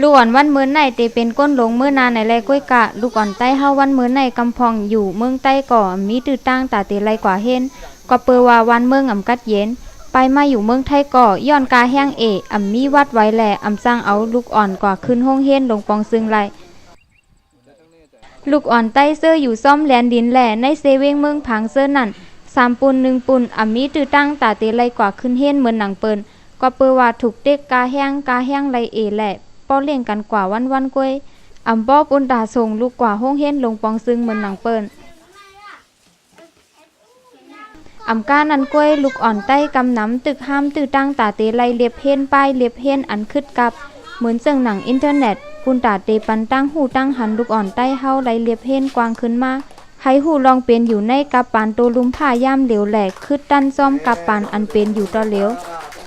ลูกอ่อนวันมื้อไหนเตเป็นก้นหลงมื้อนาในไรก้วยกะลูกอ่อนใต้เฮาวันมื้อไหนกำพองอยู่เมืองใต้ก่อมีตื้อตั้งตาเตไรกว่าเห็นก็เปอว่าวันเมืองอำกัดเย็นไปมาอยู่เมืองไทยก่อย้อนกาแห้งอำมีวัดไว้แหล่อำสร้างเอาลูกอ่อนกว่าขึ้นห้องเฮียนลงปองซึงไรลูกอ่อนใต้เสื้ออยู่ซ่อมแลนดินแหล่ในเซเว่งเมืองพังเสื้อนั่น3 ปุ่น1 ปุ่นอำมีตื้อตั้งตาเตไรกว่าขึ้นเฮียนเหมือนหนังเปิ้นก็เปอว่าถูกเด็กกาแห้งไรแหล่ป้อเลี้ยงกันกว่าวันกล้วยอำป้อปุ่นตาส่งลูกกว่าห้องเฮียนลงปองซึงเหมือนหนังเปิ้นอำกานันกล้วยลูกอ่อนใต้กำน้ำตึกห้ามตื้อตั้งตาเตไลเลียบเฮียนป้ายเลียบเฮียนอันคึดกับเหมือนเสื่องหนังอินเทอร์เน็ตปุ่นตาเตปันตั้งหูตั้งหันลูกอ่อนใต้เฮาไลเลียบเฮียนกวางขึ้นมาให้หูลองเป็นอยู่ในกับปานโตลุมผ้าย่ามเหลวแหลกคึดตั้นซ่อมกับปานอันเป็นอยู่ต่อเหลว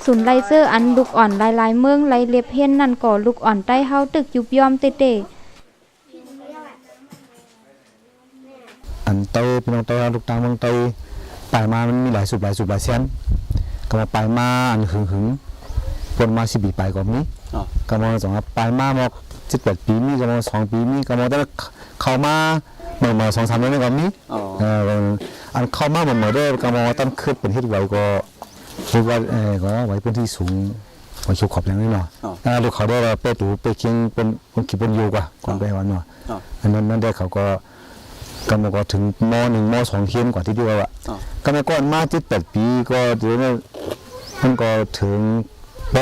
สุนไลเซอร์อันลูกอ่อนลายเมืองไลเลียบเฮียนนั่นก่อลูกอ่อนใต้เฮาตึกยุบยอมเตอันเตยพี่น้องเตยลูกตาเมืองเตยไปมามันมีหลายสูบหลายเส้นก็มาไปมาอันหึงปนมา10 ปีไปก็มีก็มาสองไปมาบอก18 ปีมีก็มา2 ปีมีก็มาแต่เข้ามาเมื่อ2-3 เดือนก็มีอันเข้ามาเหมือนได้ก็มาตั้งขึ้นเป็นเฮ็ดไว้ก็คือว่าก็ไว้พื้นที่สูงไว้ชุกขอบอย่างนี้เนาะลูกเขาได้ไปตูไปเคียงเป็นคนขี่บนอยู่กว่าก่อนไปวันเนาะอันนั้นได้เขาก็กำลังก็ถึงม.1 ม.2เขียนกว่าที่เดียวอ่ะก็ไม่ก่อนมา18 ปีก็เดี๋ยวนี้มันก็ถึงป.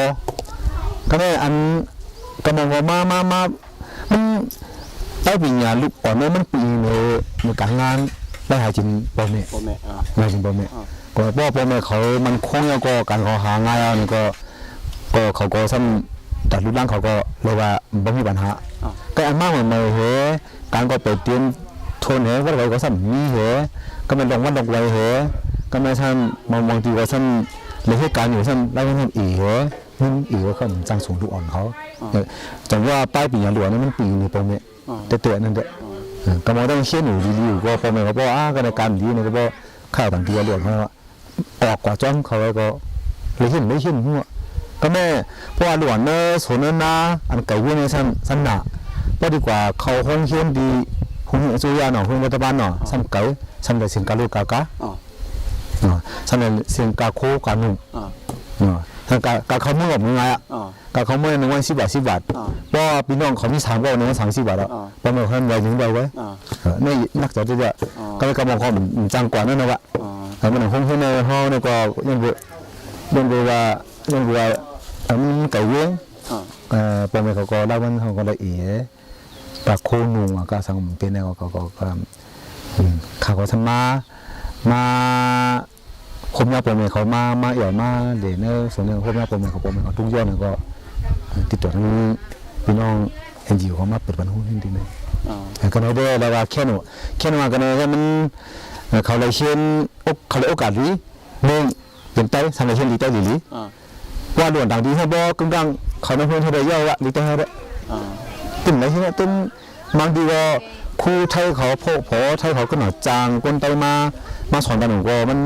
ก็ได้อันกำลังก็มามันได้ปีญาลูกอ่อนเนี่ยมันปีในการงานได้หาจินป.แม่ได้จินป.แม่ก็ป.แม่เขามันคงแล้วก็การเขาหาง่ายอ่ะนี่ก็เขาก็ซ้ำตัดรูปร่างเขาก็เลยว่าบ่มีปัญหาแต่อันมากเหมือนเหการก็ไปเตรียมโทนเหวัดไว้ก็ซ้ำมีก็มันลงวัดลงไว้ก็ไม่ซ้ำบางทีก็ซ้ำเลยเหตุการณ์อยู่ซ้ำได้ไม่ทำอีก็เขาจ้างสูงลูกอ่อนเขาจำว่าป้ายปีญาหลวงนี่มันปีในปมเนี่ยแต่เตะนั่นเด้ก็มองต้องเชื่อหนูดีๆก็ปมเนี่ยก็บอกก็ในการดีเนี่ยก็บอกข้าวต่างปีญาหลวงเขาออกกว่าจ้องเขาก็เลยเห็นหัวก็แม่เพราะว่าหลวงเนอสนนาอันเก่าเว้ในสั้นหนาเพราะดีกว่าเขาห้องเขียนดีห้องสุยาหน่อห้องรัฐบาลหน่อสั้นเก่าสั้นแต่เสียงกาลูกากะสั้นแต่เสียงกาโคกานุ่มทางกาเขาเมื่อแบบไงอ่ะกาเขาเมื่อ1 วัน10 บาทเพราะพี่น้องเขามี3 วัน1 วัน30 บาทแล้วประมาณนั้นไว้ถึงได้ไว้นี่นักจัดจะก็เลยกำลังเขาจ้างกว่านั่นนะวะแต่มันห้องเขียนในห้องนี่ก็ยังว่ามันไก่เว้งปอมเขาก็ได้วันเขาก็ได้ปากโคนุงก็สังเป็นแล้วก็เขาก็ทำมาคมยาปอมเขามาเอี่ยวมาเดี๋ยวเนี่ยส่วนหนึ่งคมยาปอมเขาทุกย้อนก็ติดต่อทั้งพี่น้องNGOเขามาเปิดวันหุ้นจริงไหมก็เลยได้แล้วว่าแค่หนูกันเลยมันเขาเลยเช่นเขาเลยโอกาสนี้เนื่องเป็นไต้ทำอะไรเช่นดีไต้ดีว่าหลวงต่างดีให้บ่กึ่งกลางเขาในเพื่อนเขาได้เยอะวะดีไต้ให้ได้ตึ้งไหนที่เนี่ยตึ้งบางทีก็ครูไทยเขาพอไทยเขาก็หน่อยจางคนไต้มาสอนกันหนูก็มัน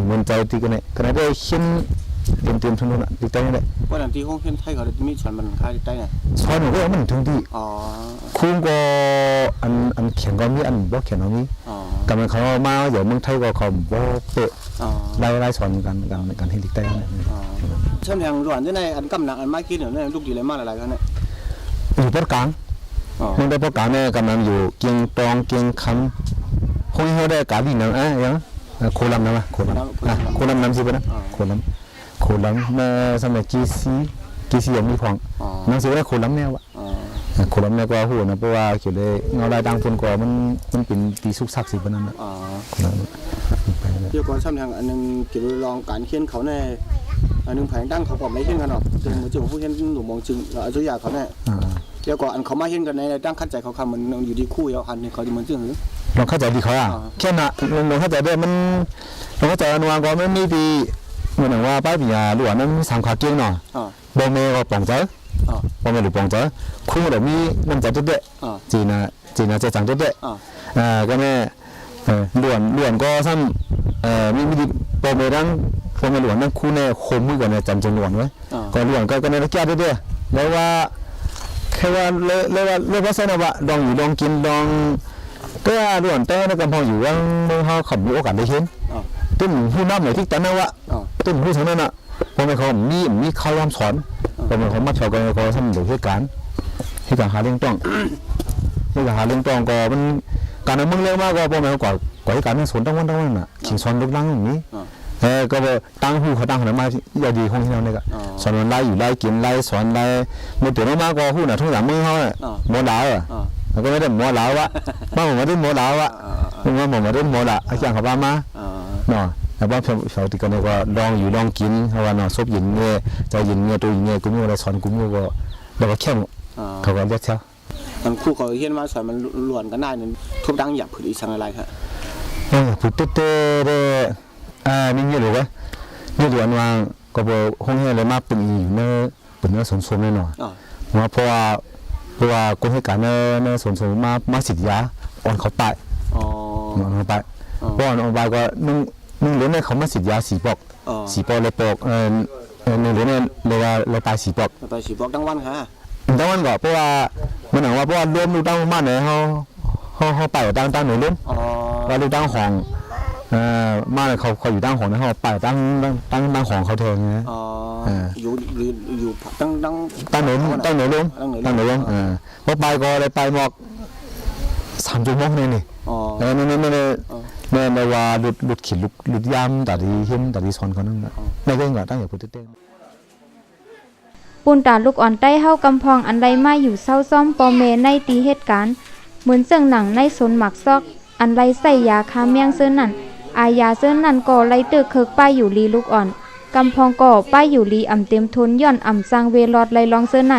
เหมือนใจตีกันเนี่ยก็ได้เช่นเตรียมทุนน่ะดีไต้ให้ได้ว่าหลังที่ห้องเขียนไทยเขาได้มีสอนมันค่าดีไต้ไงสอนหนูก็มันถึงที่ครูก็อันเขียนก็มีอันบ่เขียนก็มีกำลังเขามาอย่างเมืองไทยก็เขาบ่เป๊ะไล่สอนกันให้ดีไต้เนี่ยช่างแห่งหลวนที่ในอันกำหนักอันมากกินเนี่ยลูกดีเลยมากหลายๆกันเนี่ยอยู่ปอดกลางมึงได้ปอดกลางเนี่ยกำลังอยู่เกียงตองเกียงคำคงเขาได้การดีนังยังโคลำนะโคลำน้ำสิบนะโคลำเมื่อสมัยกีซียังมีพองนังสิว่าโคลำแนวอะโคลำแนวก็หัวนะเพราะว่าเกี่ยวเลยเงาลายดังคนก่อมันเป็นตีสุกซักสิบนั้นนะเกี่ยวกับช่างแห่งอันนึงเกี่ยวกับลองการเขียนเขาในอันนึงแผงตั้งเขาบอกไม่เห็นกันหรอกจึงเหมือนจึงผู้เห็นหนุ่มมองจึงอายุยาเขาเนี่ยเดี๋ยวก่อนอันเขามาเห็นกันในตั้งขั้นใจเขาคำมันอยู่ที่คู่แล้วอันนี้เขาจะเหมือนจึงหรือเราเข้าใจดีเขาแค่น่ะเราเข้าใจได้มันเราเข้าใจอนุวางก็ไม่ดีเหมือนว่าป้ายปีญาหลวงนั้นสังขารเก่งหน่อยบอมเมย์ก็ป่องใจบอมเมย์หรือป่องใจคู่เดี๋ยวมีน้ำใจเด็ดจีน่าจะจังเด็ดก็แม่หลวนก็ซ้ำมีบอมเมย์ดังคนในหลวงนั่งคู่ในโคมมือกันในจันทร์หลวงไว้ก็หลวงก็ในตะแก่ด้วยแล้วว่า แค่ว่าเลยว่าเส้นว่าลองอยู่ลองกินลองก็ด่วนแต่ในกำพองอยู่ว่าเมื่อเขาขับมีโอกาสได้เห็นตุ้มผู้นำไหนที่แต่นั่นว่าตุ้มผู้ทางนั้นอ่ะพอไม่เขามีเขาย้ำสอนพอไม่เขามาเฉากันก็ทำโดยเหตุการหาเรื่องต้องหาเรื่องต้องก็มันการนั้นมึงเร็วมากก็พอไม่ก่อเหตุการณ์สวนตั้งวันน่ะขิงสอนลูกนั่งอย่างนี้ก็ตั้งหูเขาตั้งหัวมาอย่าดีของที่เราเนี่ยก็สอนมันไล่อยู่ไล่กินไล่สอนไล่เมื่อตัวน้องมาก็หูน่ะทุ่งสามมือเขาเนี่ยโมดาวอ่ะแล้วก็ไม่ได้โมดาวะบ้านผมไม่ได้โมดาวะผมไม่ได้โมดะไอ้เจ้าเขาบ้ามาเนาะแต่ว่าเขาติดกันเลยก็ลองอยู่ลองกินเขาว่าเนาะซบยินเงี้ยใจยินเงี้ยตัวยินเงี้ยกูมีอะไรสอนกูมีก็แล้วก็เข้มเขาก็เรียกเช้ามันคู่เขาเฮียนมาสอนมันล้วนกันได้เนี่ยทุบดังหยาบผืนอีสังอะไรครับผูดเต้ได้นี่เงี้ยหรือวะนี่ด่วนวางก็บอกห้องเฮียเลยมาปุ่นอยู่เนื้อสนสมแน่นอนเพราะว่าคนให้การเนื้อสนสมมาสิทธิ์ยาอ่อนเขาไปอ่อนเขาไปเพราะอ่อนไปก็นึ่งเหลือเนี่ยเขามาสิทธิ์ยา4 ปอกเลยปอกนึ่งเหลือเนี่ยเลยไป4 ปอกไป4 ปอกทั้งวันค่ะทั้งวันก็เพราะว่ามันหนังว่าเพราะว่าร่วมลูกตั้งบ้านเนี่ยเขาไปตั้งหนูร่วมว่าลูกตั้งของมาเลยเขาอยู่ตั้งของนะเขาไปตั้งของเขาเองนะอยู่ตั้งหนูร่วมพอไปก็เลยไปหมอก3 ชั่วโมงนี่ในว่าหลุดขีดหลุดยามแต่ที่เห็นแต่ที่สอนเขานั่นในเรื่องก็ตั้งอย่างพูดเต้นปูนตาลูกอ่อนใต้เฮากำพองอันใดมาอยู่เศร้าซ่อมปอเมในตีเหตุการณ์เหมือนเสื่องหนังในสนหมักซอกอันไรใส่ยาคาเมียงเสื้อนั่นอายาเสื้อนั่นก่อไรตึกเคิกป้ายอยู่ลีลูกอ่อนกำพองก่อป้ายอยู่ลีอ่ำเต็มทุนย่อนอ่ำสร้างเวลอดไรลองเสื้อไหน